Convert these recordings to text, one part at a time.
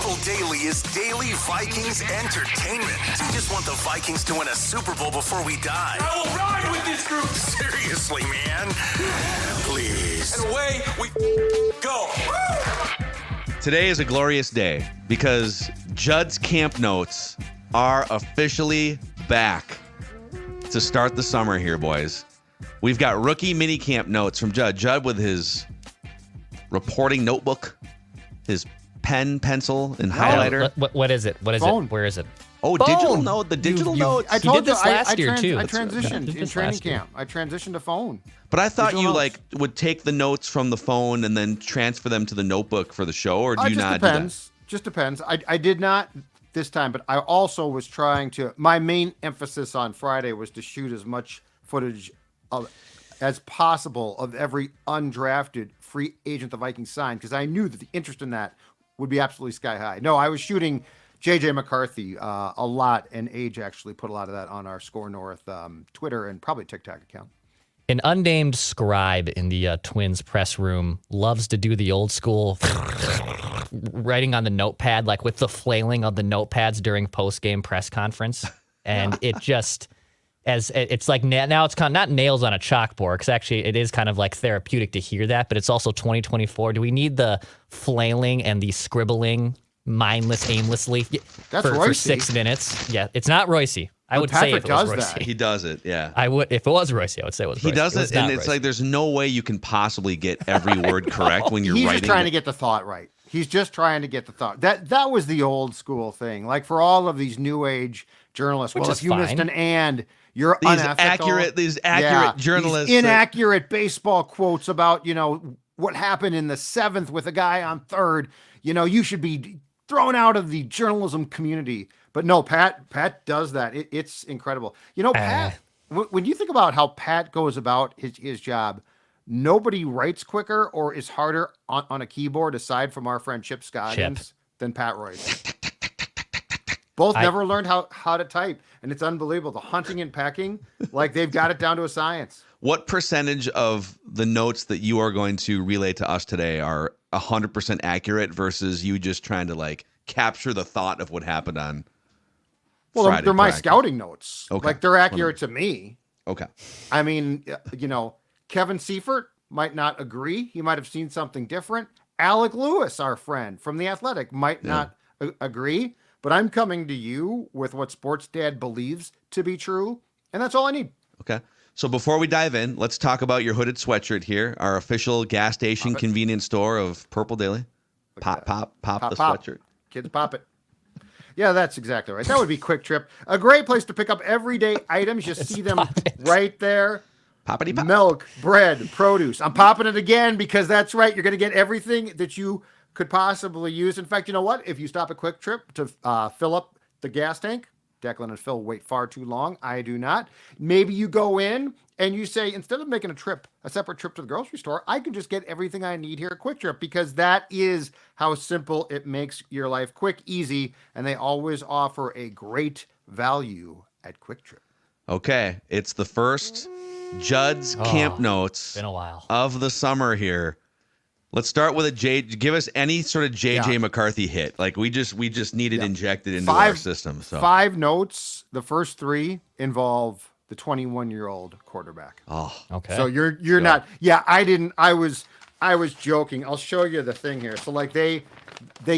Purple Daily is daily Vikings entertainment. We just want the Vikings to win a Super Bowl before we die. I will ride with this group. Seriously, man. Please. And away we go. Today is a glorious day because Judd's camp notes are officially back to start the summer here, boys. We've got rookie minicamp notes from Judd. Judd with his reporting notebook, his pen, pencil, and highlighter. What is it? What is Phone. it? Where is it? Oh, Phone. digital note, the digital notes. I told did this you, last year, too. I That's right. transitioned Did in this training last year. camp. I transitioned to phone. But I thought Digital you notes. would take the notes from the phone and then transfer them to the notebook for the show, or do you Just not depends. Just depends. I did not this time, but I also was trying to. My main emphasis on Friday was to shoot as much footage as possible of every undrafted free agent the Vikings signed, because I knew that the interest in that would be absolutely sky high. No, I was shooting JJ McCarthy a lot, and Age actually put a lot of that on our Score North Twitter and probably TikTok account. An unnamed scribe in the Twins press room loves to do the old school writing on the notepad, like with the flailing of the notepads during post-game press conference. And it just, it's like now it's kind of not nails on a chalkboard, because actually it is kind of like therapeutic to hear that, but it's also 2024. Do we need the flailing and the scribbling mindless, aimlessly That's for Royce. 6 minutes? Yeah, it's not Royce. I would say Patrick if it was does Royce. that. He does it, yeah. I would, if it was Royce, I would say it was He Royce. does was it, and not it's Royce. like there's no way you can possibly get every word correct when you're He's writing. just trying to get the thought right. He's just trying to get the thought. That was the old school thing. Like for all of these new age journalists, Which well, is if you missed fine. an and, you're these unethical. accurate journalists. These inaccurate baseball quotes about, what happened in the seventh with a guy on third. You should be thrown out of the journalism community. But no, Pat does that. It's incredible. Pat, when you think about how Pat goes about his job, nobody writes quicker or is harder on a keyboard, aside from our friend Chip Scoggins, than Pat Royce. Both never learned how to type, and it's unbelievable. The hunting and pecking, like they've got it down to a science. What percentage of the notes that you are going to relay to us today are 100% accurate versus you just trying to capture the thought of what happened on Well, Friday they're my practice? scouting notes. Okay. Like they're accurate to me. Okay. I mean, Kevin Seifert might not agree. He might have seen something different. Alec Lewis, our friend from The Athletic, might not agree. But I'm coming to you with what Sports Dad believes to be true, and that's all I need. Okay. So before we dive in, let's talk about your hooded sweatshirt here, our official gas station convenience store of Purple Daily. Pop the sweatshirt. Kids pop it. Yeah, that's exactly right. That would be Quick Trip. A great place to pick up everyday items. You see them right there. Poppity pop. Milk, bread, produce. I'm popping it again because that's right. You're going to get everything that you could possibly use. In fact, you know what? If you stop at Quick Trip to fill up the gas tank, Declan and Phil wait far too long. I do not. Maybe you go in and you say, instead of making a separate trip to the grocery store, I can just get everything I need here at Quick Trip, because that is how simple it makes your life quick, easy, and they always offer a great value at Quick Trip. Okay. It's the first Judd's camp notes been a while. of the summer here. Let's start with give us any sort of JJ McCarthy hit. Like we just need it injected into our system. So 5 notes. The first 3 involve the 21-year-old quarterback. Oh, Okay. So you're not. Yeah, I didn't. I was joking. I'll show you the thing here. So they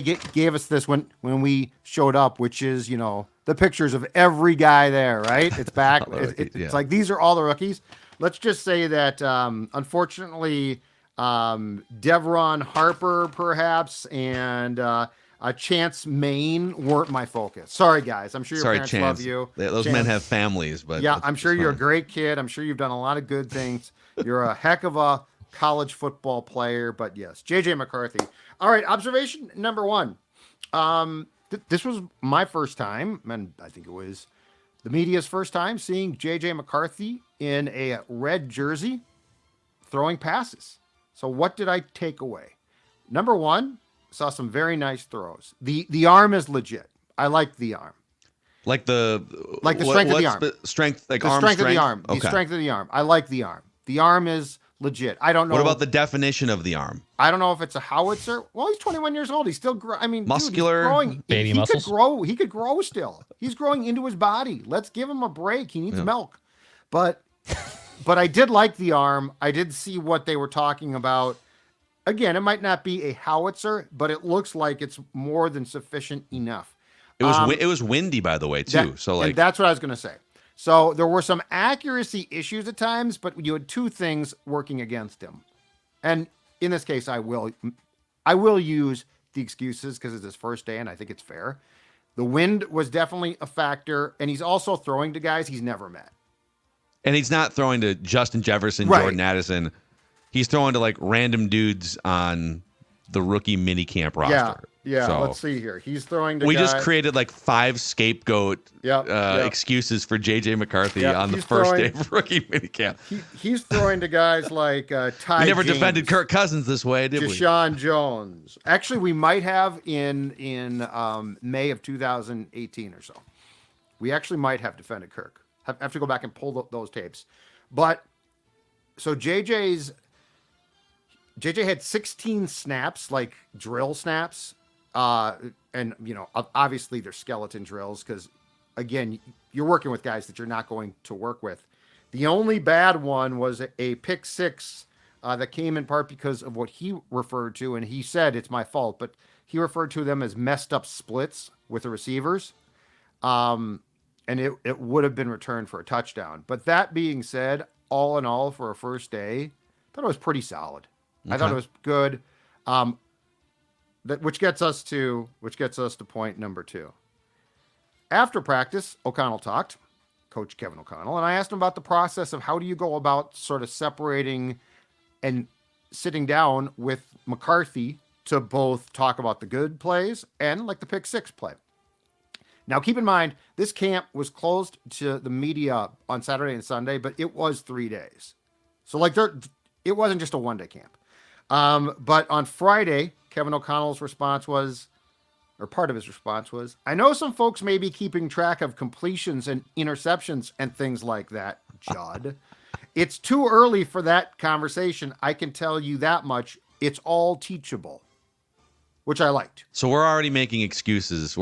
gave us this when we showed up, which is the pictures of every guy there. Right? It's back. It's like these are all the rookies. Let's just say that unfortunately, Devron Harper perhaps and Chance Maine weren't my focus. Sorry guys. I'm sure your parents love you. Those men have families, but yeah, I'm sure you're a great kid. I'm sure you've done a lot of good things. You're a heck of a college football player, but yes, JJ McCarthy. All right, observation number 1. This was my first time, and I think it was the media's first time seeing JJ McCarthy in a red jersey throwing passes. So what did I take away? Number 1, saw some very nice throws. The arm is legit. I like the arm. Like the strength of the arm. Strength, like the arm strength of the arm. Okay. The strength of the arm. I like the arm. The arm is legit. I don't know. What about the definition of the arm? I don't know if it's a howitzer. Well, he's 21 years old. He's still Muscular, dude, he's growing. baby he muscles. Could grow. He could grow still. He's growing into his body. Let's give him a break. He needs milk. But I did like the arm. I did see what they were talking about. Again, it might not be a howitzer, but it looks like it's more than sufficient enough. It was windy, by the way, too. And that's what I was going to say. So there were some accuracy issues at times, but you had two things working against him. And in this case, I will use the excuses because it's his first day, and I think it's fair. The wind was definitely a factor, and he's also throwing to guys he's never met. And he's not throwing to Justin Jefferson, Right. Jordan Addison. He's throwing to like random dudes on the rookie minicamp roster. Yeah. So Let's see here. He's throwing to we guys. just created like 5 scapegoat excuses for JJ McCarthy on the first day of rookie minicamp. He's throwing to guys like Ty We never James, defended Kirk Cousins this way, did we? Deshaun Jones. Actually, we might have in May of 2018 or so. We actually might have defended Kirk. Have to go back and pull those tapes. But so JJ had 16 snaps, like drill snaps. And, obviously they're skeleton drills because, again, you're working with guys that you're not going to work with. The only bad one was a pick 6 that came in part because of what he referred to, and he said it's my fault, but he referred to them as messed up splits with the receivers. And it would have been returned for a touchdown. But that being said, all in all, for a first day, I thought it was pretty solid. I thought it was good. Which gets us to point number 2. After practice, O'Connell talked, Coach Kevin O'Connell, and I asked him about the process of how do you go about sort of separating and sitting down with McCarthy to both talk about the good plays and like the pick 6 play. Now, keep in mind, this camp was closed to the media on Saturday and Sunday, but it was 3 days. So it wasn't just a one-day camp. But on Friday, Kevin O'Connell's response was, or part of his response was, I know some folks may be keeping track of completions and interceptions and things like that, Judd. It's too early for that conversation. I can tell you that much. It's all teachable, which I liked. So we're already making excuses.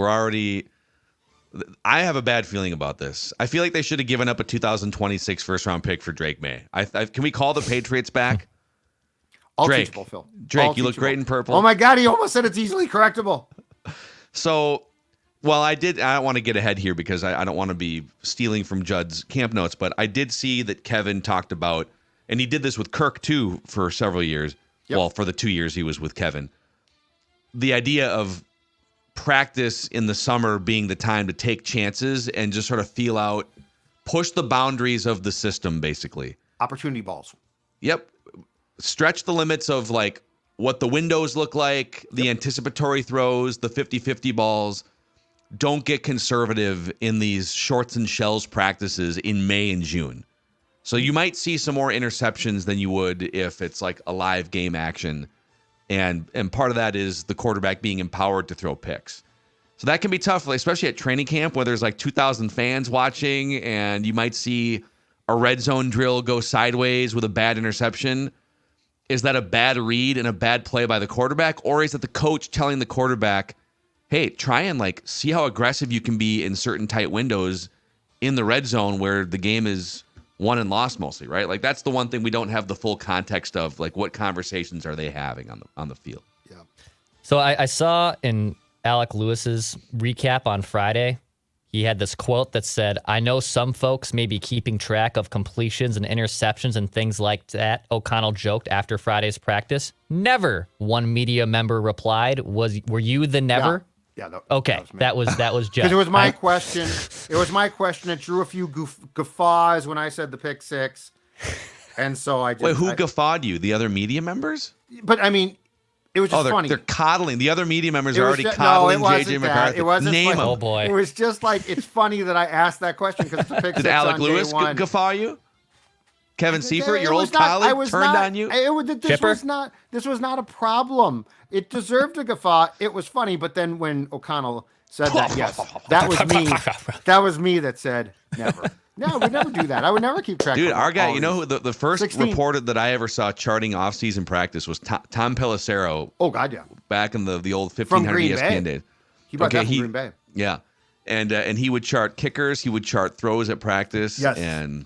I have a bad feeling about this. I feel like they should have given up a 2026 first-round pick for Drake May. Can we call the Patriots back? All Drake, teachable, Phil. Drake, All you look teachable. great in purple. Oh my God, he almost said it's easily correctable. So, I don't want to get ahead here because I don't want to be stealing from Judd's camp notes, but I did see that Kevin talked about, and he did this with Kirk too for several years. Yep. Well, for the 2 years he was with Kevin. The idea of practice in the summer being the time to take chances and just sort of feel out, push the boundaries of the system, basically. Opportunity balls. Yep. Stretch the limits of like what the windows look like, the anticipatory throws, the 50-50 balls. Don't get conservative in these shorts and shells practices in May and June. So you might see some more interceptions than you would if it's like a live game action. And part of that is the quarterback being empowered to throw picks. So that can be tough, especially at training camp where there's like 2,000 fans watching and you might see a red zone drill go sideways with a bad interception. Is that a bad read and a bad play by the quarterback? Or is it the coach telling the quarterback, hey, try and like see how aggressive you can be in certain tight windows in the red zone where the game is won and lost mostly, right? Like that's the one thing we don't have the full context of, like what conversations are they having on the field. Yeah. So I saw in Alec Lewis's recap on Friday, he had this quote that said, I know some folks may be keeping track of completions and interceptions and things like that. O'Connell joked after Friday's practice. Never, one media member replied. Were you the never? Yeah. Okay, that was Judd. Because it was my question. It was my question. It drew a few guffaws when I said the pick 6. And so I just... Wait, who guffawed you? The other media members? But I mean, it was just funny. They're coddling. The other media members It are was already just- coddling no, it wasn't JJ that. McCarthy. It wasn't Name funny. him. Oh, boy. It was just like, it's funny that I asked that question because it's a pick 6 Did Alec on Lewis day 1. guffaw you? Kevin Seifert, your It old was not- I colleague, was turned not- on you? This Chipper? was not a problem. It deserved a guffaw. It was funny, but then when O'Connell said that, yes, that was me. That was me that said never. No, I would never do that. I would never keep track. Dude, of our guy, all you know, these. who the first 16. reporter that I ever saw charting off-season practice was Tom Pelissero Oh God, yeah. back in the old From 1500 Green ESPN Bay. days. He brought that from he- Green Bay. Yeah, and he would chart kickers, he would chart throws at practice, Yes. and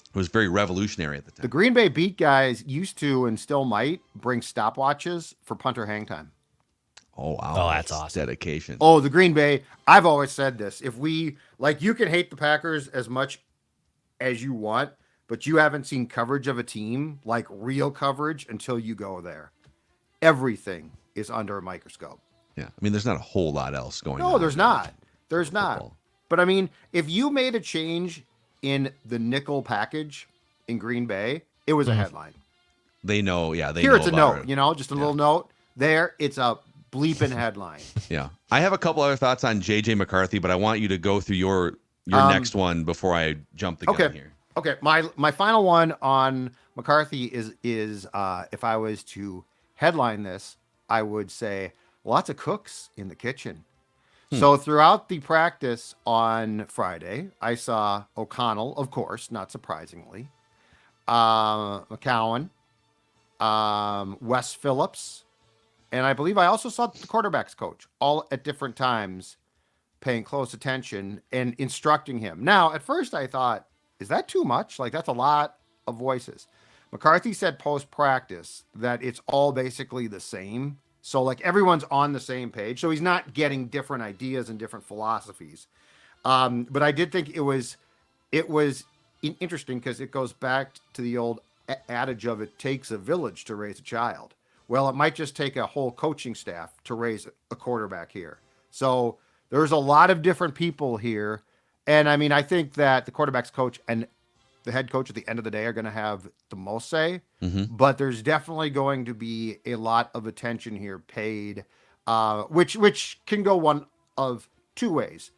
it was very revolutionary at the The time. Green Bay beat guys used to and still might bring stopwatches for punter hang time. Oh wow, Oh, that's awesome. dedication. Oh, the Green Bay. I've always said this. If we like, you can hate the Packers as much as you want, but you haven't seen coverage of a team, like real coverage, until you go there. Everything is under a microscope. Yeah, I mean, there's not a whole lot else going on. No, there's not. There's not. Football. But I mean, if you made a change in the nickel package in Green Bay, it was a headline. They know, yeah, they Here know it's a about note, it. you know, just a little note. There, it's a bleeping headline. Yeah, I have a couple other thoughts on JJ McCarthy, but I want you to go through your next one before I jump the gun Okay. here. Okay, my final one on McCarthy is if I was to headline this, I would say lots of cooks in the kitchen. So throughout the practice on Friday, I saw O'Connell, of course, not surprisingly, McCowan, Wes Phillips, and I believe I also saw the quarterback's coach, all at different times, paying close attention and instructing him. Now, at first I thought, is that too much? Like, that's a lot of voices. McCarthy said post-practice that it's all basically the same. So, like, everyone's on the same page. So he's not getting different ideas and different philosophies. But I did think it was interesting because it goes back to the old adage of it takes a village to raise a child. Well, it might just take a whole coaching staff to raise a quarterback here. So there's a lot of different people here. And I mean, I think that the quarterback's coach and the head coach at the end of the day are going to have the most say, but there's definitely going to be a lot of attention here paid, which can go one of two ways.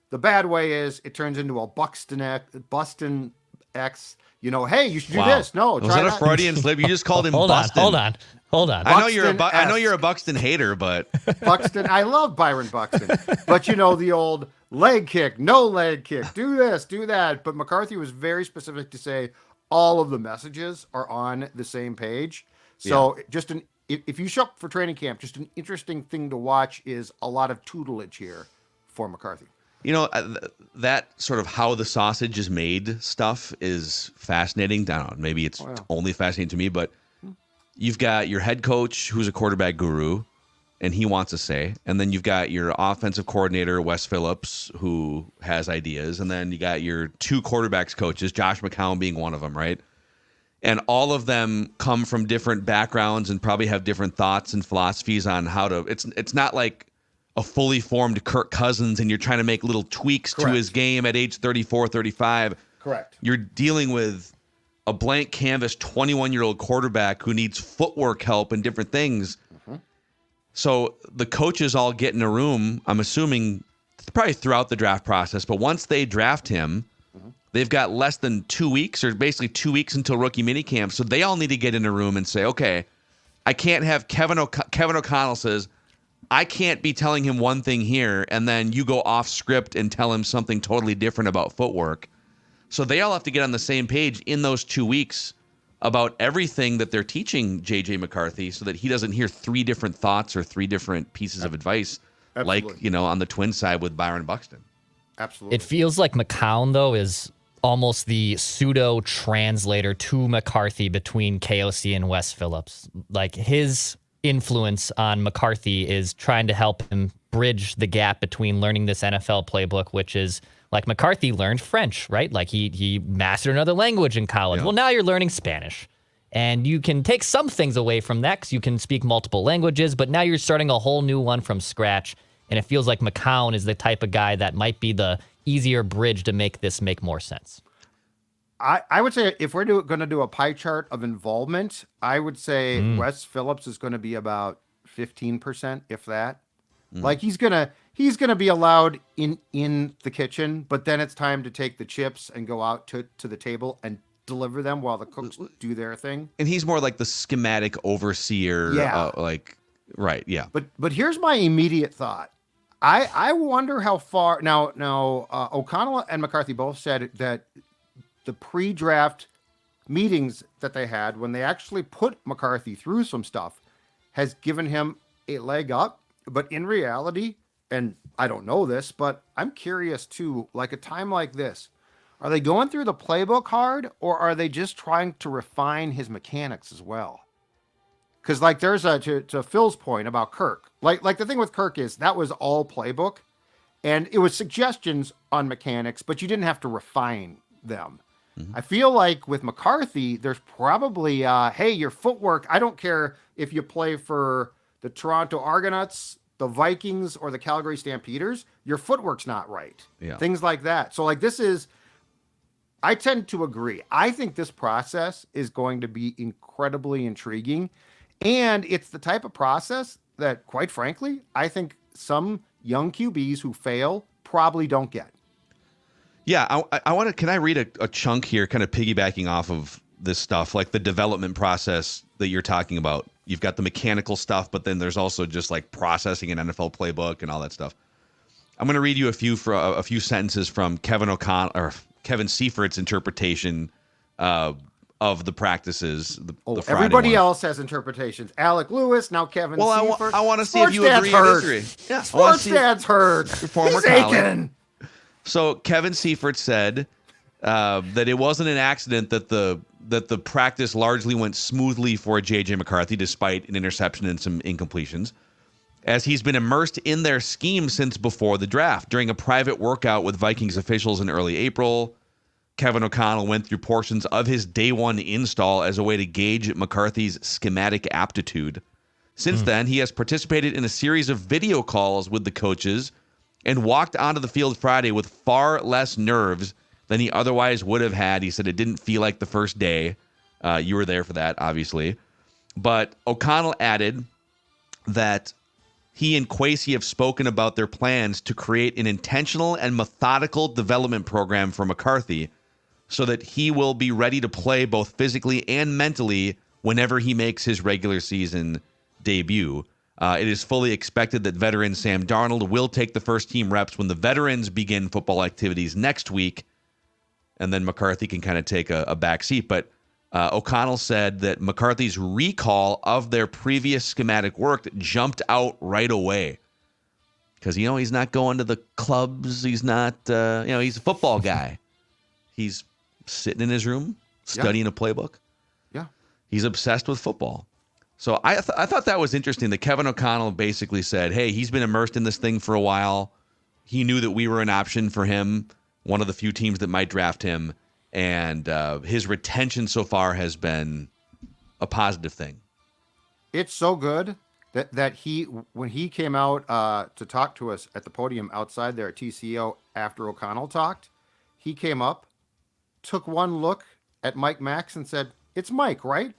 The bad way is it turns into a Bustin X, you know, hey, you should do this. No, was try that a Freudian slip? You just called him Hold on, Bustin'. hold on. I know you're a Buxton-esque. Buxton hater, but Buxton. I love Byron Buxton, but you know, the old leg kick, no leg kick, do this, do that. But McCarthy was very specific to say all of the messages are on the same page. So if you show up for training camp, just an interesting thing to watch is a lot of tutelage here for McCarthy. you know, that sort of how the sausage is made stuff is fascinating. I don't know, maybe it's only fascinating to me, but you've got your head coach who's a quarterback guru, and he wants a say. And then you've got your offensive coordinator, Wes Phillips, who has ideas. And then you got your two quarterbacks coaches, Josh McCown being one of them, right? And all of them come from different backgrounds and probably have different thoughts and philosophies on how to. It's not like a fully formed Kirk Cousins and you're trying to make little tweaks to his game at age 34, 35. Correct. You're dealing with a blank canvas 21-year-old quarterback who needs footwork help and different things. So the coaches all get in a room, I'm assuming probably throughout the draft process, but once they draft him, they've got less than 2 weeks, or basically 2 weeks until rookie minicamp. So they all need to get in a room and say, okay, I can't have Kevin O'Connell says, I can't be telling him one thing here, and then you go off script and tell him something totally different about footwork. So they all have to get on the same page in those 2 weeks about everything that they're teaching JJ McCarthy, so that he doesn't hear three different thoughts or three different pieces of advice, like, on the Twins side with Byron Buxton. Absolutely. It feels like McCown, though, is almost the pseudo translator to McCarthy between KOC and Wes Phillips. Like, his influence on McCarthy is trying to help him bridge the gap between learning this NFL playbook, which is like McCarthy learned French, right? Like he mastered another language in college. Yeah. Well, now you're learning Spanish. And you can take some things away from that because you can speak multiple languages, but now you're starting a whole new one from scratch. And it feels like McCown is the type of guy that might be the easier bridge to make this make more sense. I would say if we're going to do a pie chart of involvement, I would say Wes Phillips is going to be about 15%, if that. Like he's gonna be allowed in the kitchen, but then it's time to take the chips and go out to the table and deliver them while the cooks do their thing. And he's more like the schematic overseer. Yeah. Right. Yeah. But here's my immediate thought. I wonder how far now O'Connell and McCarthy both said that the pre-draft meetings that they had when they actually put McCarthy through some stuff has given him a leg up. But in reality, and I don't know this, but I'm curious too, like a time like this, are they going through the playbook hard or are they just trying to refine his mechanics as well? Because like there's to Phil's point about Kirk, like the thing with Kirk is that was all playbook and it was suggestions on mechanics, but you didn't have to refine them. Mm-hmm. I feel like with McCarthy, there's probably, hey, your footwork, I don't care if you play for the Toronto Argonauts, the Vikings, or the Calgary Stampeders, your footwork's not right. Yeah. Things like that. So like I tend to agree. I think this process is going to be incredibly intriguing. And it's the type of process that, quite frankly, I think some young QBs who fail probably don't get. Yeah, I want to. Can I read a chunk here, kind of piggybacking off of this stuff, like the development process that you're talking about? You've got the mechanical stuff, but then there's also just like processing an NFL playbook and all that stuff. I'm going to read you a few sentences from Kevin Seifert's interpretation of the practices. The Friday everybody one. else has interpretations. Alec Lewis, now Kevin Seifert. I want to see if you agree or disagree. Yeah, Sports Dad's hurt. Former He's aching. So Kevin Seifert said that it wasn't an accident that the practice largely went smoothly for JJ McCarthy, despite an interception and some incompletions, as he's been immersed in their scheme since before the draft. During a private workout with Vikings officials in early April, Kevin O'Connell went through portions of his day one install as a way to gauge McCarthy's schematic aptitude. Since then, he has participated in a series of video calls with the coaches and walked onto the field Friday with far less nerves than he otherwise would have had. He said it didn't feel like the first day. You were there for that, obviously. But O'Connell added that he and Kwesi have spoken about their plans to create an intentional and methodical development program for McCarthy so that he will be ready to play both physically and mentally whenever he makes his regular season debut. It is fully expected that veteran Sam Darnold will take the first team reps when the veterans begin football activities next week, and then McCarthy can kind of take a back seat. But O'Connell said that McCarthy's recall of their previous schematic work jumped out right away because, he's not going to the clubs. He's not, he's a football guy. He's sitting in his room studying a playbook. Yeah. He's obsessed with football. So I thought that was interesting that Kevin O'Connell basically said, hey, he's been immersed in this thing for a while. He knew that we were an option for him, one of the few teams that might draft him. And his retention so far has been a positive thing. It's so good that when he came out to talk to us at the podium outside there at TCO after O'Connell talked, he came up, took one look at Mike Max and said, "It's Mike, right?"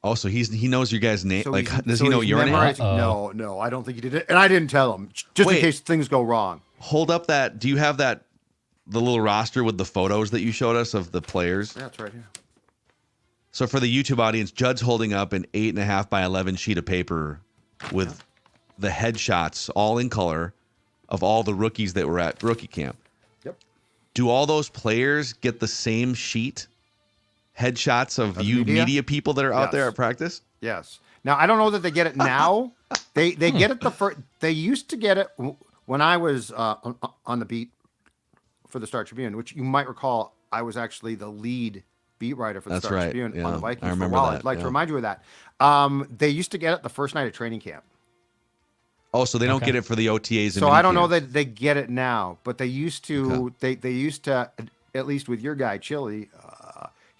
Oh, so he knows your guy's name. So does he know your name? No, I don't think he did it, and I didn't tell him just in case things go wrong. Hold up that. Do you have the little roster with the photos that you showed us of the players? Yeah, that's right here. So for the YouTube audience, Judd's holding up an 8.5 by 11 sheet of paper with the headshots, all in color, of all the rookies that were at rookie camp. Yep. Do all those players get the same sheet? Headshots of you media people that are out there at practice? Yes. Now I don't know that they get it now. They get it they used to get it when I was on the beat for the Star Tribune, which you might recall I was actually the lead beat writer for the Star Tribune on the Vikings. I remember for a while. that. I'd like to remind you of that. They used to get it the first night of training camp. Oh, so they don't get it for the OTAs and so I don't know that they get it now, but they used to. Okay. They used to, at least with your guy Chili.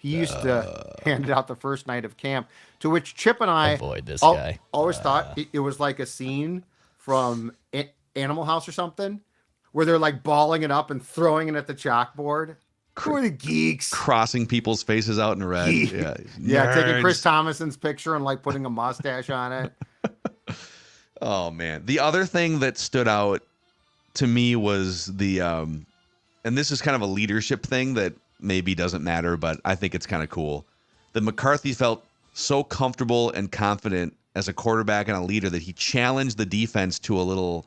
He used to hand it out the first night of camp, to which Chip and I avoid this guy. Always thought it was like a scene from Animal House or something, where they're like balling it up and throwing it at the chalkboard. Who are the geeks? Crossing people's faces out in red. Yeah, taking Chris Thomason's picture and like putting a mustache on it. Oh man. The other thing that stood out to me was the and this is kind of a leadership thing that maybe doesn't matter, but I think it's kind of cool that McCarthy felt so comfortable and confident as a quarterback and a leader that he challenged the defense to a little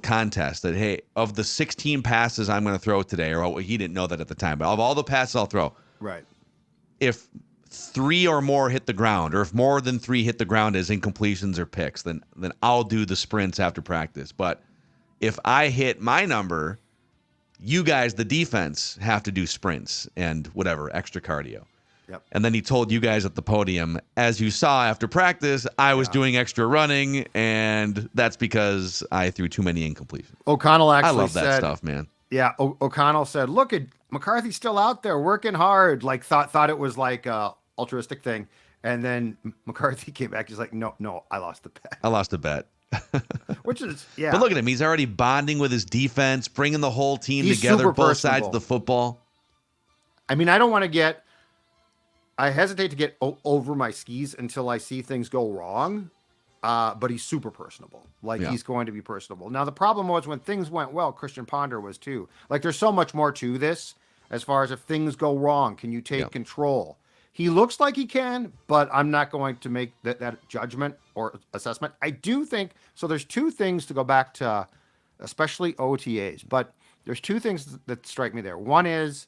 contest that, hey, of the 16 passes I'm going to throw today, or he didn't know that at the time, but of all the passes I'll throw, Right. if 3 or more hit the ground, or if more than 3 hit the ground as incompletions or picks, then I'll do the sprints after practice. But if I hit my number, you guys, the defense, have to do sprints and whatever, extra cardio. Yep. And then he told you guys at the podium, as you saw after practice, I was doing extra running, and that's because I threw too many incompletions. O'Connell actually I love that said, stuff, man. Yeah, O'Connell said, "Look at McCarthy's still out there working hard." Like thought it was like a altruistic thing, and then McCarthy came back. He's like, "No, I lost the bet." I lost a bet. Which is yeah. But look at him. He's already bonding with his defense, bringing the whole team He's together, super both sides personable. of the football. I mean, I hesitate to get over my skis until I see things go wrong. But he's super personable. Like he's going to be personable. Now, the problem was when things went well, Christian Ponder was too. Like there's so much more to this as far as if things go wrong, can you take control? He looks like he can, but I'm not going to make that judgment or assessment. I do think, so there's 2 things to go back to, especially OTAs, but there's 2 things that strike me there. One is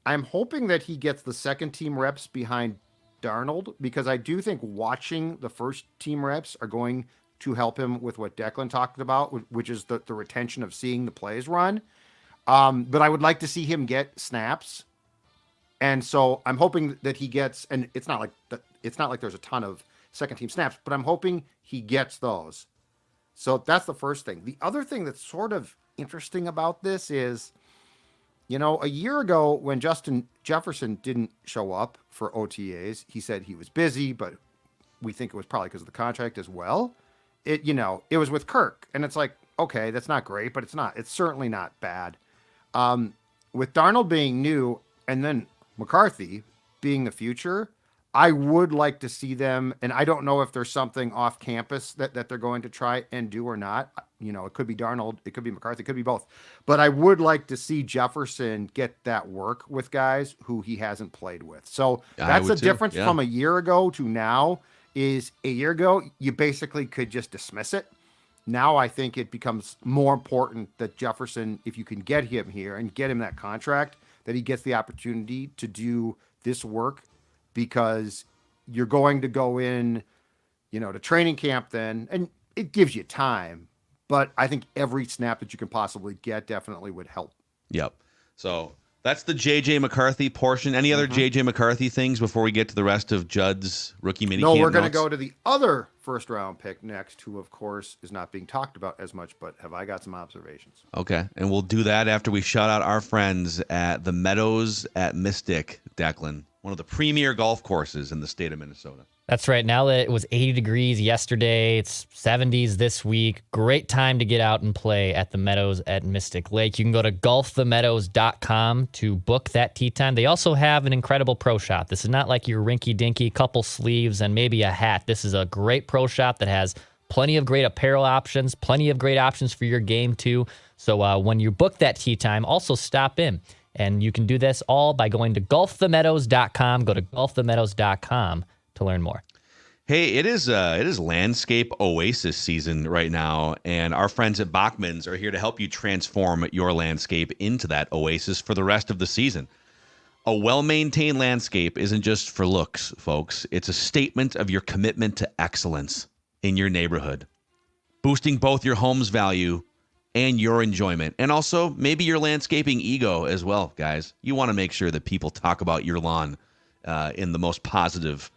I'm hoping that he gets the second team reps behind Darnold, because I do think watching the first team reps are going to help him with what Declan talked about, which is the retention of seeing the plays run. But I would like to see him get snaps. And so I'm hoping that he gets, and it's not like there's a ton of second team snaps, but I'm hoping he gets those. So that's the first thing. The other thing that's sort of interesting about this is, a year ago when Justin Jefferson didn't show up for OTAs, he said he was busy, but we think it was probably because of the contract as well. It was with Kirk, and it's like, okay, that's not great, but it's certainly not bad. With Darnold being new and then McCarthy being the future, I would like to see them, and I don't know if there's something off campus that they're going to try and do or not. It could be Darnold, it could be McCarthy, it could be both. But I would like to see Jefferson get that work with guys who he hasn't played with. So that's the difference from a year ago to now. Is a year ago, you basically could just dismiss it. Now I think it becomes more important that Jefferson, if you can get him here and get him that contract, that he gets the opportunity to do this work, because you're going to go in, to training camp then, and it gives you time. But I think every snap that you can possibly get definitely would help. Yep. So that's the JJ McCarthy portion. Any other JJ McCarthy things before we get to the rest of Judd's rookie minicamp? No, we're going to go to the other first round pick next, who of course is not being talked about as much, but have I got some observations? Okay. And we'll do that after we shout out our friends at the Meadows at Mystic, Declan, one of the premier golf courses in the state of Minnesota. That's right. Now that it was 80 degrees yesterday, it's 70s this week. Great time to get out and play at the Meadows at Mystic Lake. You can go to golfthemeadows.com to book that tee time. They also have an incredible pro shop. This is not like your rinky-dinky couple sleeves and maybe a hat. This is a great pro shop that has plenty of great apparel options, plenty of great options for your game too. So when you book that tee time, also stop in. And you can do this all by going to golfthemeadows.com. Go to golfthemeadows.com to learn more. Hey, it is landscape oasis season right now, and our friends at Bachman's are here to help you transform your landscape into that oasis for the rest of the season. A well-maintained landscape isn't just for looks, folks. It's a statement of your commitment to excellence in your neighborhood, boosting both your home's value and your enjoyment, and also maybe your landscaping ego as well, guys. You want to make sure that people talk about your lawn in the most positive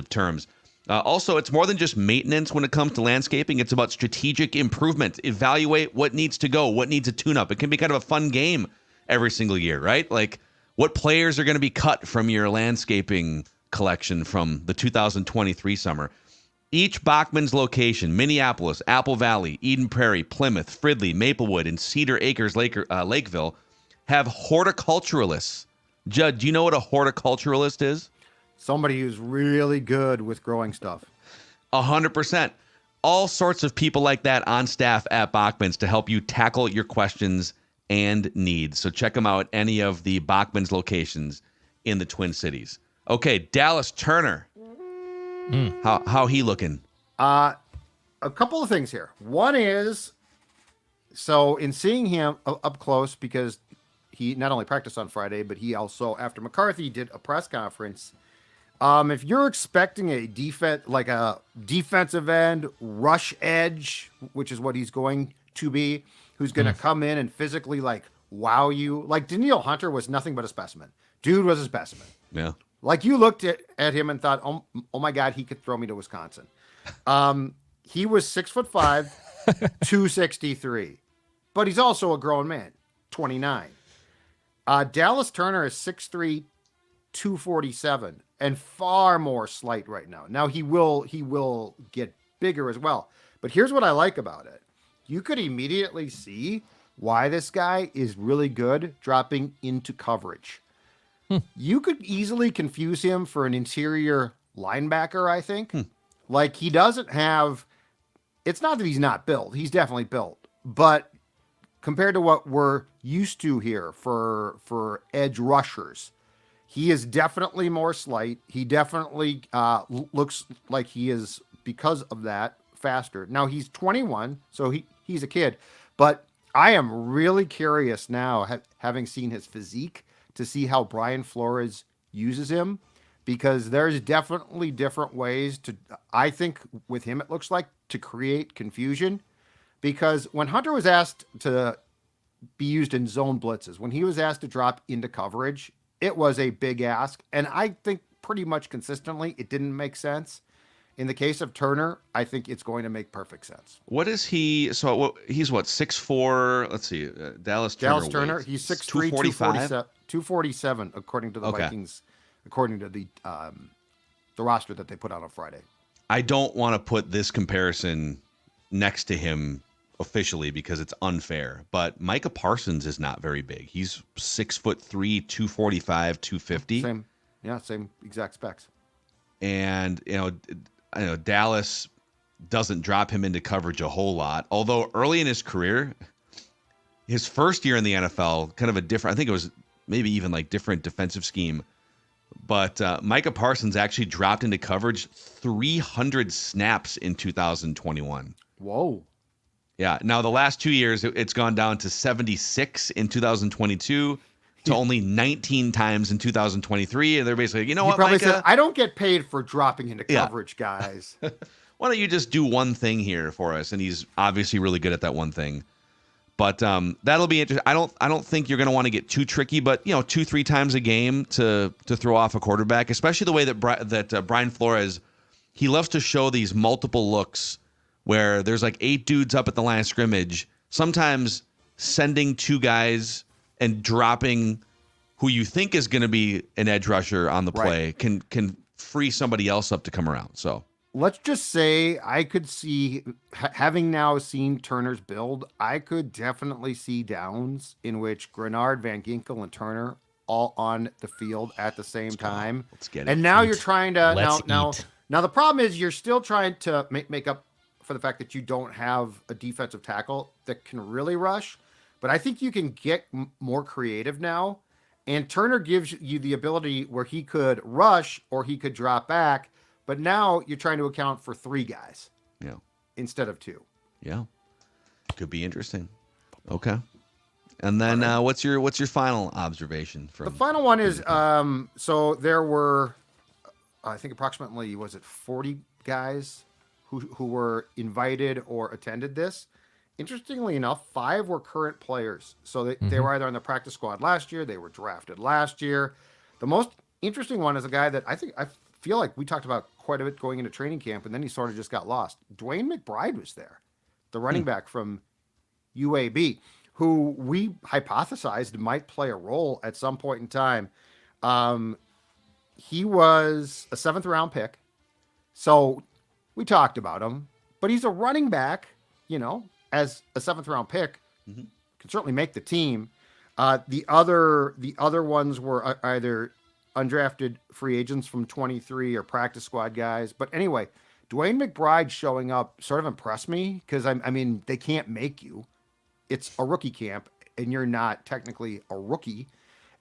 terms. Also, it's more than just maintenance when it comes to landscaping. It's about strategic improvement. Evaluate what needs to go, what needs a tune-up. It can be kind of a fun game every single year, right? Like, what players are going to be cut from your landscaping collection from the 2023 summer? Each Bachman's location, Minneapolis, Apple Valley, Eden Prairie, Plymouth, Fridley, Maplewood, and Cedar Acres, Lakeville, have horticulturalists. Judd, do you know what a horticulturalist is? Somebody who's really good with growing stuff. 100%. All sorts of people like that on staff at Bachman's to help you tackle your questions and needs. So check him out at any of the Bachman's locations in the Twin Cities. Okay, Dallas Turner. How he looking? A couple of things here. One is, so in seeing him up close, because he not only practiced on Friday, but he also, after McCarthy, did a press conference. If you're expecting a defensive end rush edge, which is what he's going to be, who's going to come in and physically like wow you, like Danielle Hunter was nothing but a specimen. Dude was a specimen. Yeah. Like you looked at him and thought, oh my God, he could throw me to Wisconsin. He was 6'5", 263, but he's also a grown man, 29. Dallas Turner is 6'3", 247, and far more slight right now. Now he will get bigger as well. But here's what I like about it. You could immediately see why this guy is really good dropping into coverage. You could easily confuse him for an interior linebacker, I think. Like he doesn't have, it's not that he's not built. He's definitely built. But compared to what we're used to here for edge rushers, he is definitely more slight. He definitely looks like he is, because of that, faster. Now he's 21, so he's a kid. But I am really curious now, having seen his physique, to see how Brian Flores uses him, because there's definitely different ways to, I think with him, it looks like, to create confusion. Because when Hunter was asked to be used in zone blitzes, when he was asked to drop into coverage, it was a big ask. And I think pretty much consistently it didn't make sense. In the case of Turner, I think it's going to make perfect sense. What is he? So he's what, 6'4"? Let's see. Dallas Turner. Weights. He's 6'3", 247, according to the Vikings, according to the roster that they put out on Friday. I don't want to put this comparison next to him officially because it's unfair, but Micah Parsons is not very big. He's 6'3", 245, 250. Same exact specs. And I know Dallas doesn't drop him into coverage a whole lot. Although early in his career, his first year in the NFL, kind of a different, I think it was maybe even like different defensive scheme. But Micah Parsons actually dropped into coverage 300 snaps in 2021. Whoa. Yeah. Now, the last 2 years, it's gone down to 76 in 2022 to only 19 times in 2023. And they're basically, you know what, probably Micah? said, I don't get paid for dropping into coverage, guys. Why don't you just do one thing here for us? And he's obviously really good at that one thing. But that'll be interesting. I don't think you're going to want to get too tricky, but 2-3 times a game to throw off a quarterback, especially the way that Brian Flores, he loves to show these multiple looks where there's like 8 dudes up at the line of scrimmage, sometimes sending 2 guys and dropping who you think is going to be an edge rusher on the play can free somebody else up to come around. So let's just say I could see, having now seen Turner's build, I could definitely see downs in which Grenard, Van Ginkel, and Turner all on the field at the same time. Let's get it. And now you're trying to Let's eat. Now the problem is you're still trying to make up for the fact that you don't have a defensive tackle that can really rush. But I think you can get more creative now. And Turner gives you the ability where he could rush or he could drop back. But now you're trying to account for 3 guys instead of 2. Yeah. Could be interesting. Okay. And then what's your final observation from the final one is so there were I think approximately 40 guys who were invited or attended this. Interestingly enough, 5 were current players. So they were either on the practice squad last year, they were drafted last year. The most interesting one is a guy that I feel like we talked about quite a bit going into training camp, and then he sort of just got lost. Dwayne McBride was there, the running back from UAB, who we hypothesized might play a role at some point in time. He was a 7th round pick. So we talked about him, but he's a running back, as a 7th round pick, can certainly make the team. The other ones were either undrafted free agents from 23 or practice squad guys. But anyway, Dwayne McBride showing up sort of impressed me because I mean, they can't make you. It's a rookie camp. and you're not technically a rookie.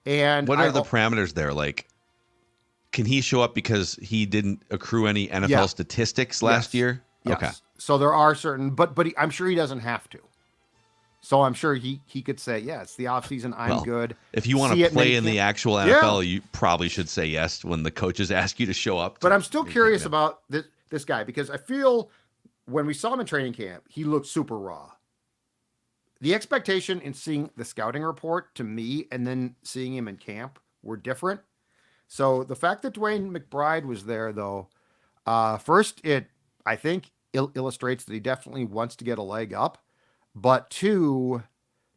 And What are the parameters there? Like, can he show up because he didn't accrue any NFL statistics last year? Yes. Okay. So there are certain, but I'm sure he doesn't have to. So I'm sure he could say, yeah, it's the offseason. I'm good. If you want to play in the actual NFL, you probably should say yes when the coaches ask you to show up. But I'm still curious about this guy because I feel when we saw him in training camp, he looked super raw. The expectation in seeing the scouting report to me and then seeing him in camp were different. So the fact that Dwayne McBride was there, though, first, I think illustrates that he definitely wants to get a leg up. But two,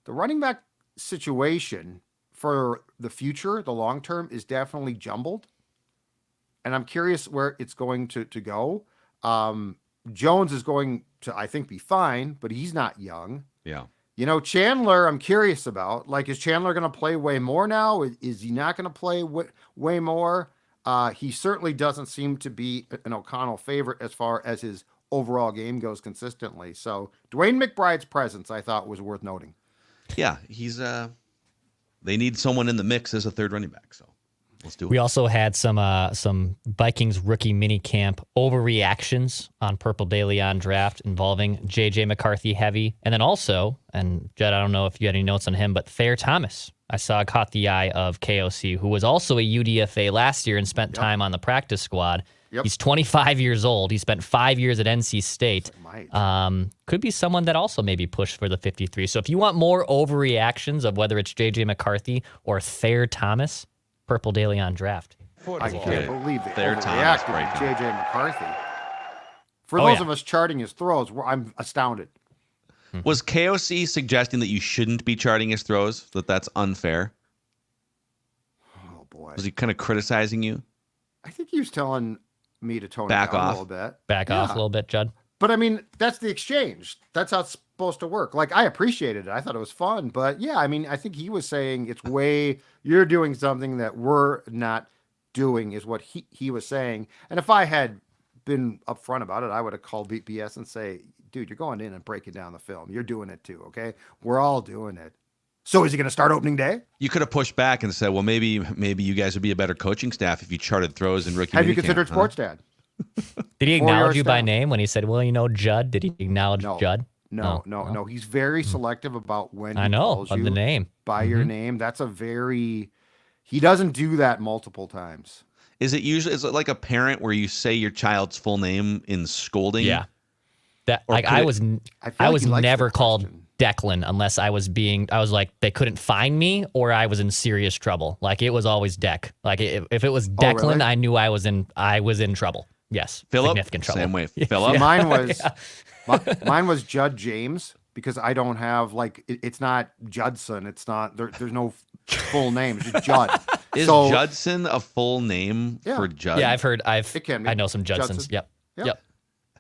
the running back situation for the future, the long term, is definitely jumbled. And I'm curious where it's going to go. Jones is going to, I think, be fine, but he's not young. Yeah. Chandler, I'm curious about. Like, is Chandler going to play way more now? Is he not going to play way more? He certainly doesn't seem to be an O'Connell favorite as far as his overall game goes consistently. So Dwayne McBride's presence, I thought, was worth noting. Yeah, he's they need someone in the mix as a third running back. So let's do it. We also had some Vikings rookie mini camp overreactions on Purple Daily on Draft involving JJ McCarthy heavy. And then also, and Judd, I don't know if you had any notes on him, but Thayer Thomas, I saw caught the eye of KOC, who was also a UDFA last year and spent time on the practice squad. Yep. He's 25 years old. He spent 5 years at NC State. Could be someone that also maybe pushed for the 53. So if you want more overreactions of whether it's JJ McCarthy or Thayer Thomas, Purple Daily on Draft. I can't believe it. Thayer Thomas right JJ McCarthy. For those of us charting his throws, I'm astounded. Was KOC suggesting that you shouldn't be charting his throws? That's unfair? Oh, boy. Was he kind of criticizing you? I think he was telling me to tone back it down off a little bit. Back off a little bit, Judd. But I mean, that's the exchange. That's how it's supposed to work. Like, I appreciated it. I thought it was fun. But yeah, I mean, I think he was saying you're doing something that we're not doing is what he was saying. And if I had been upfront about it, I would have called BS and say, dude, you're going in and breaking down the film. You're doing it too, okay? We're all doing it. So is he going to start opening day? You could have pushed back and said, well, maybe you guys would be a better coaching staff if you charted throws in rookie. Have you considered sports dad? Did he acknowledge you by name when he said, well, Judd? Did he acknowledge Judd? No. He's very selective about when he calls you the name. By your name. That's he doesn't do that multiple times. Is it it like a parent where you say your child's full name in scolding? Yeah. I was never called Declan unless I was like, they couldn't find me or I was in serious trouble. Like, it was always Deck. Like, if it was Declan, really? I knew I was in trouble. Yes. Philip? Significant trouble. Same way. Philip? Mine was Judd James because I don't have, like, it's not Judson. It's not, there's no full name. It's just Judd. Is Judson a full name for Judd? Yeah, it can be. I know some Judsons. Judson.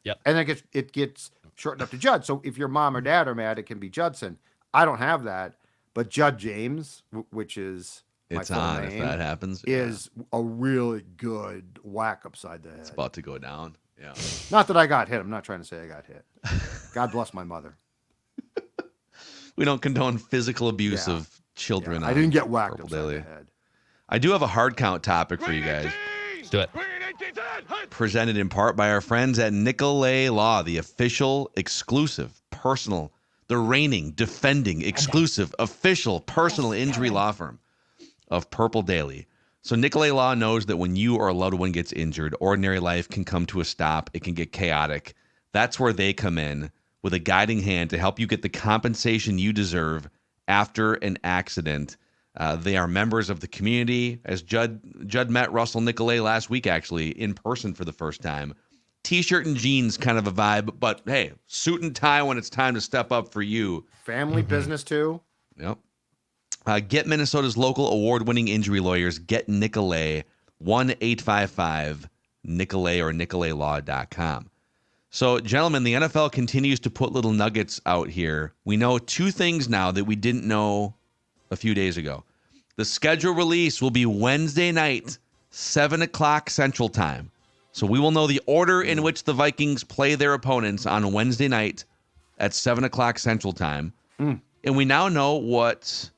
Yep. And then it gets shortened up to Judd. So if your mom or dad are mad, it can be Judson. I don't have that, but Judd James, which is my full name, if that happens, is a really good whack upside the head. It's about to go down. Yeah. Not that I got hit. I'm not trying to say I got hit. God bless my mother. We don't condone physical abuse of children. Yeah. I didn't get whacked upside the head. I do have a hard count topic for you guys. Let's do it. Presented in part by our friends at Nicolay Law, the official, exclusive, personal, the reigning, defending, exclusive, official, personal injury law firm of Purple Daily. So Nicolay Law knows that when you or a loved one gets injured, ordinary life can come to a stop. It can get chaotic. That's where they come in with a guiding hand to help you get the compensation you deserve after an accident. They are members of the community. As Judd met Russell Nicolay last week, actually, in person for the first time. T-shirt and jeans kind of a vibe, but hey, suit and tie when it's time to step up for you. Family business too. Yep. Get Minnesota's local award-winning injury lawyers. Get Nicolay, 1-855-NICOLAY or nicolaylaw.com. So, gentlemen, the NFL continues to put little nuggets out here. We know two things now that we didn't know a few days ago. The schedule release will be Wednesday night, 7 o'clock Central Time. So we will know the order in which the Vikings play their opponents on Wednesday night at 7 o'clock Central Time. And we now know what.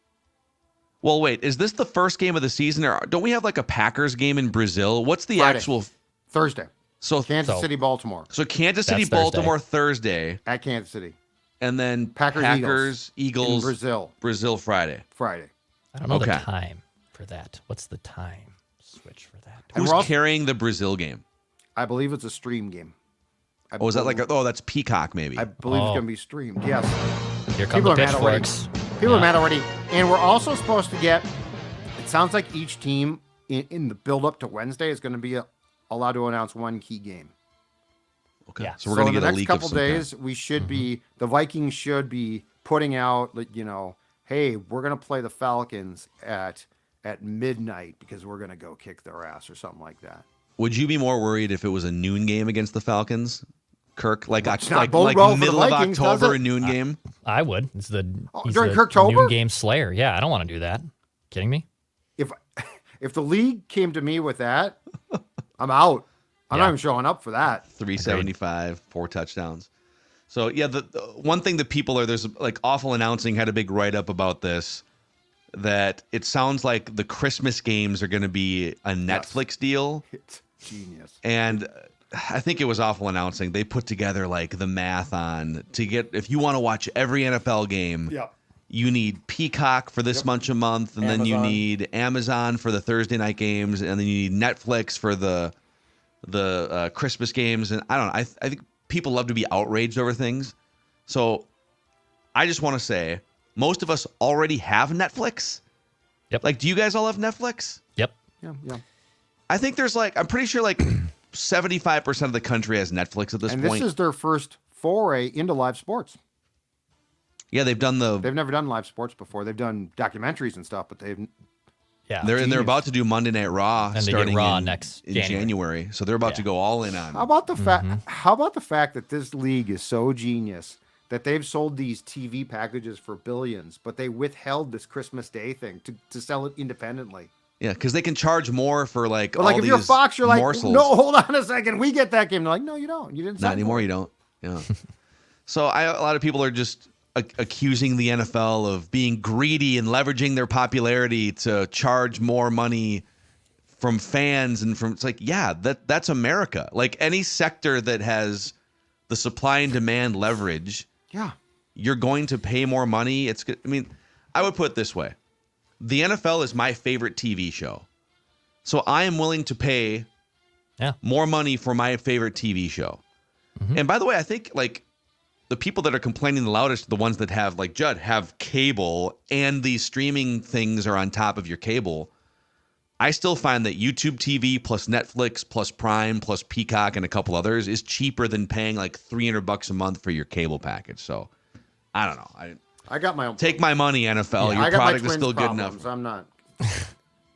Well, wait, is this the first game of the season, or don't we have like a Packers game in Brazil? What's the Friday. actual Thursday? So Kansas City, Baltimore. So Kansas City, That's Thursday. Baltimore Thursday, At Kansas City. and then Packers, Eagles, in Brazil Friday. Friday. I don't know the Okay. time for that. What's the time switch for that? And Who's we're also- carrying the Brazil game? I believe it's a stream game. Oh, is that like that's Peacock maybe? I believe it's Oh. going to be streamed. Yes. Here come People the are mad already. pitchforks. People are mad already. And we're also supposed to get, it sounds like each team in the build up to Wednesday is going to be allowed to announce one key game. Okay, Yeah. so we're gonna in get the a next leak couple of some kind. days, we should be, the Vikings should be putting out, like, hey, we're going to play the Falcons at midnight because we're going to go kick their ass or something like that. Would you be more worried if it was a noon game against the Falcons, Kirk? Like It's not like bode well for the middle of Vikings, does October, it? a noon game? I would. It's the he's during the Kirktober? noon game slayer. Yeah, I don't want to do that. Kidding me? If the league came to me with that, I'm out. I'm not Yeah. even showing up for that. 375, 4 touchdowns. So yeah, the one thing that people are there's like Awful Announcing had a big write up about this, that it sounds like the Christmas games are going to be a Netflix deal, It's genius. and I think it was Awful Announcing. They put together like the math on to get if you want to watch every NFL game. Yeah. You need Peacock for this much a month, and then you Amazon. need Amazon for the Thursday night games, and then you need Netflix for the Christmas games. And I don't know. I think people love to be outraged over things. So I just want to say, most of us already have Netflix. Yep. Like, do you guys all have Netflix? Yep. Yeah. I think there's I'm pretty sure 75% of the country has Netflix at this And point. this is their first foray into live sports. Yeah, they've done They've never done live sports before. They've done documentaries and stuff, but they've Yeah. They're Genius. about to do Monday Night Raw And they get starting Raw in, next in January. January. So they're about to go all in on. How about the fact that this league is so genius that they've sold these TV packages for billions, but they withheld this Christmas Day thing to sell it independently. Yeah, because they can charge more for But all like if these you're Fox, you're like, morsels. no, hold on a second, we get that game. They're like, no, you don't. You didn't. Not sign anymore. for You it. don't. Yeah. So a lot of people are just accusing the NFL of being greedy and leveraging their popularity to charge more money from fans and from. It's like, yeah, that's America. Like any sector that has the supply and demand leverage, Yeah. you're going to pay more money. I mean, I would put it this way. The NFL is my favorite TV show. So I am willing to pay more money for my favorite TV show. And by the way, I think the people that are complaining the loudest are the ones that have, like Judd, have cable and these streaming things are on top of your cable. I still find that YouTube TV plus Netflix plus Prime plus Peacock and a couple others is cheaper than paying like $300 a month for your cable package. So I don't know. I got my own. Take my money, NFL. I Your got my product is twins' still good problems. enough. I'm not.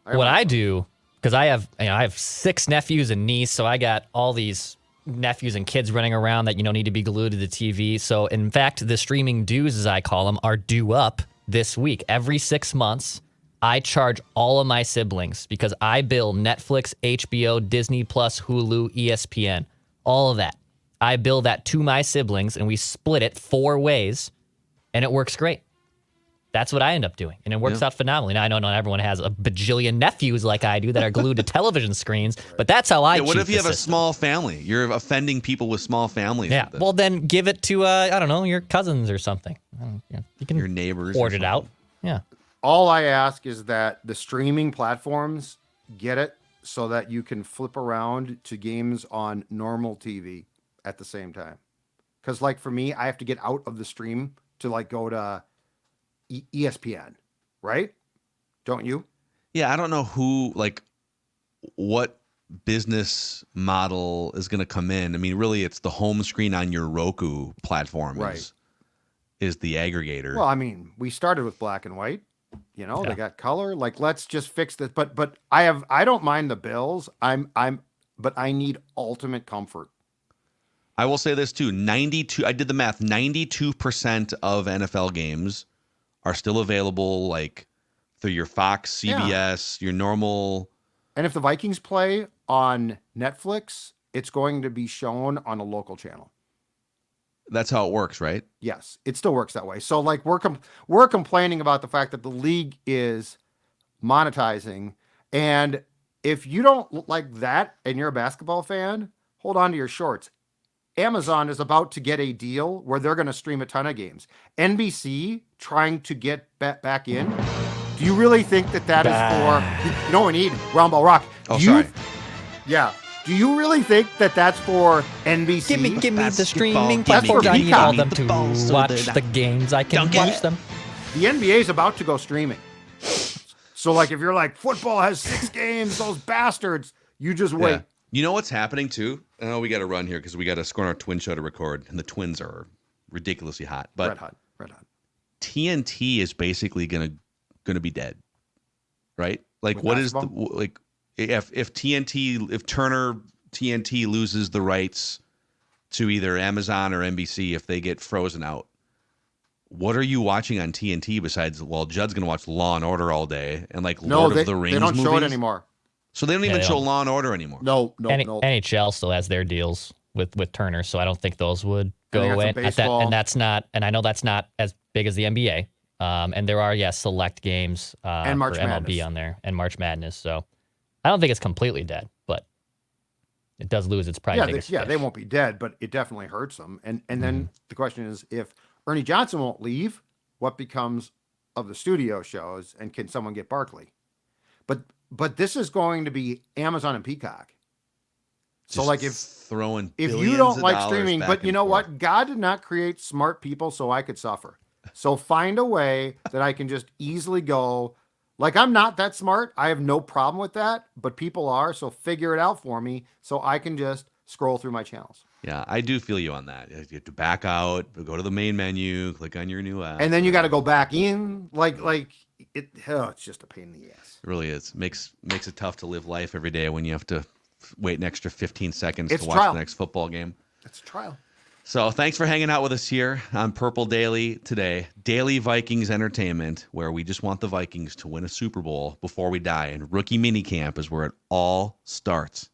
What I do, because I have 6 nephews and niece, so I got all these nephews and kids running around that need to be glued to the TV. So in fact, the streaming dues, as I call them, are due up this week. Every 6 months, I charge all of my siblings because I bill Netflix, HBO, Disney Plus, Hulu, ESPN, all of that. I bill that to my siblings, and we split it 4 ways, and it works great. That's what I end up doing, and it works out phenomenally. Now, I know not everyone has a bajillion nephews like I do that are glued to television screens, but that's how I What cheat if you the have a system. small family? You're offending people with small families. Yeah, with this. well, then give it to, I don't know, your cousins or something. You can Your neighbors. or hoard it out. something. Yeah. All I ask is that the streaming platforms get it so that you can flip around to games on normal TV at the same time. Because, for me, I have to get out of the stream to go to ESPN, right? Don't you? Yeah, I don't know what business model is going to come in. I mean, really, it's the home screen on your Roku platform Right. is the aggregator. Well, I mean, we started with black and white. They got color. Let's just fix this. But I don't mind the bills. But I need ultimate comfort. I will say this too. I did the math. 92% of NFL games are still available through your Fox, CBS, your normal. And if the Vikings play on Netflix, it's going to be shown on a local channel. That's how it works, right? Yes, it still works that way. So like we're complaining about the fact that the league is monetizing, and if you don't like that and you're a basketball fan, hold on to your shorts. Amazon is about to get a deal where they're going to stream a ton of games. NBC trying to get back in. Do you really think that is for? You know what we need? Round Ball Rock. Oh, sorry. Yeah. Do you really think that that's for NBC? Give me the streaming That's for platforms. I need Peacock. all them to watch the games. I can watch them. The NBA is about to go streaming. So, like, if you're like, football has 6 games, those bastards, you just wait. Yeah. You know what's happening, too? I know we got to run here because we got to score on our Twin show to record, and the Twins are ridiculously hot. But Red hot. TNT is basically gonna be dead, right? Like, With what basketball? is the like? If Turner TNT loses the rights to either Amazon or NBC, if they get frozen out, what are you watching on TNT besides? Well, Judd's gonna watch Law and Order all day and like Lord of the Rings. They don't movies. show it anymore. So they don't even show Law and Order anymore. No. NHL still has their deals with Turner, so I don't think those would go away. And that's not, and I know that's not as big as the NBA. And there are select games and March for MLB Madness on there and March Madness. So I don't think it's completely dead, but it does lose its probably biggest fish. They won't be dead, but it definitely hurts them. And then the question is, if Ernie Johnson won't leave, what becomes of the studio shows, and can someone get Barkley? But this is going to be Amazon and Peacock. So Just like if you don't like streaming, but you know what? God did not create smart people so I could suffer. So find a way that I can just easily go. Like, I'm not that smart. I have no problem with that, but people are. So figure it out for me so I can just scroll through my channels. Yeah, I do feel you on that. You have to back out, go to the main menu, click on your new app. And then you got to go back in. It's just a pain in the ass. It really is. Makes it tough to live life every day when you have to wait an extra 15 seconds It's to watch trial. the next football game. It's a trial. So thanks for hanging out with us here on Purple Daily today. Daily Vikings Entertainment, where we just want the Vikings to win a Super Bowl before we die. And rookie minicamp is where it all starts.